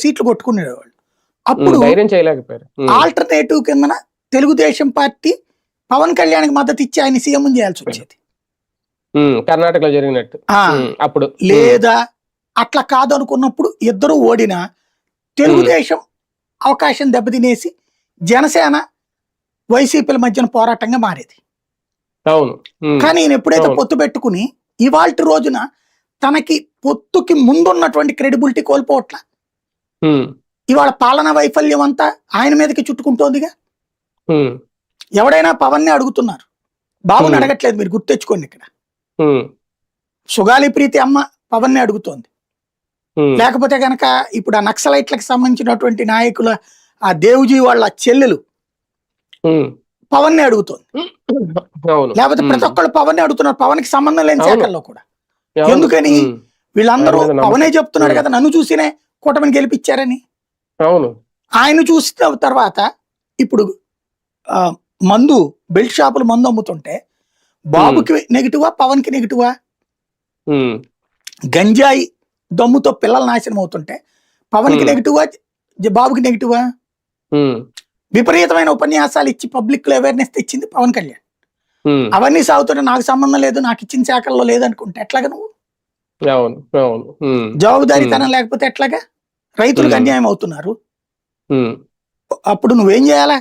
సీట్లు కొట్టుకునేవాళ్ళు. అప్పుడు ధైర్యం చేయలేకపోయారు. ఆల్టర్నేటివ్ కిందన తెలుగుదేశం పార్టీ పవన్ కళ్యాణ్కి మద్దతు ఇచ్చి ఆయన సీఎం చేయాల్సి వచ్చేది. కర్ణాటకలో జరిగినట్టు అప్పుడు. లేదా అట్లా కాదు అనుకున్నప్పుడు ఇద్దరు ఓడినా తెలుగుదేశం అవకాశం దెబ్బతినేసి జనసేన వైసీపీల మధ్యన పోరాటంగా మారేది. అవును. కానీ ఈయన ఎప్పుడైతే పొత్తు పెట్టుకుని ఇవాల్టి రోజున తనకి పొత్తుకి ముందున్నటువంటి క్రెడిబిలిటీ కోల్పోవట్లా. ఇవాళ పాలనా వైఫల్యం అంతా ఆయన మీదకి చుట్టుకుంటోందిగా. ఎవడైనా పవన్ ని అడుగుతున్నారు, బాబుని అడగట్లేదు. మీరు గుర్తెచ్చుకోండి, ఇక్కడ సుగాలి ప్రీతి అమ్మ పవన్ ని అడుగుతోంది. లేకపోతే గనక ఇప్పుడు ఆ నక్సలైట్లకు సంబంధించినటువంటి నాయకుల ఆ దేవుజీ వాళ్ళ చెల్లెలు పవన్ ని అడుగుతోంది. లేకపోతే ప్రతి ఒక్కళ్ళు పవన్ ని అడుగుతున్నారు, పవన్ కి సంబంధం లేని శాఖల్లో కూడా. ఎందుకని? వీళ్ళందరూ పవనే చెప్తున్నాడు కదా నన్ను చూసినే కూటమిని గెలిపించారని. ఆయన చూసిన తర్వాత ఇప్పుడు మందు బెల్ట్ షాపులు మందు అమ్ముతుంటే బాబుకి నెగిటివా పవన్ కి నెగిటివా? గంజాయి దమ్ముతో పిల్లలు నాశనం అవుతుంటే పవన్ కి నెగిటివా బాబుకి నెగిటివా? విపరీతమైన ఉపన్యాసాలు ఇచ్చి పబ్లిక్ లో అవేర్నెస్ తెచ్చింది పవన్ కళ్యాణ్. అవన్నీ సాగుతుంటే నాకు సంబంధం లేదు, నాకు ఇచ్చిన శాఖల్లో లేదనుకుంటే ఎట్లాగా నువ్వు? జవాబుదారీతనం లేకపోతే ఎట్లాగా? రైతులకు అన్యాయం అవుతున్నారు. అప్పుడు నువ్వేం చేయాలా?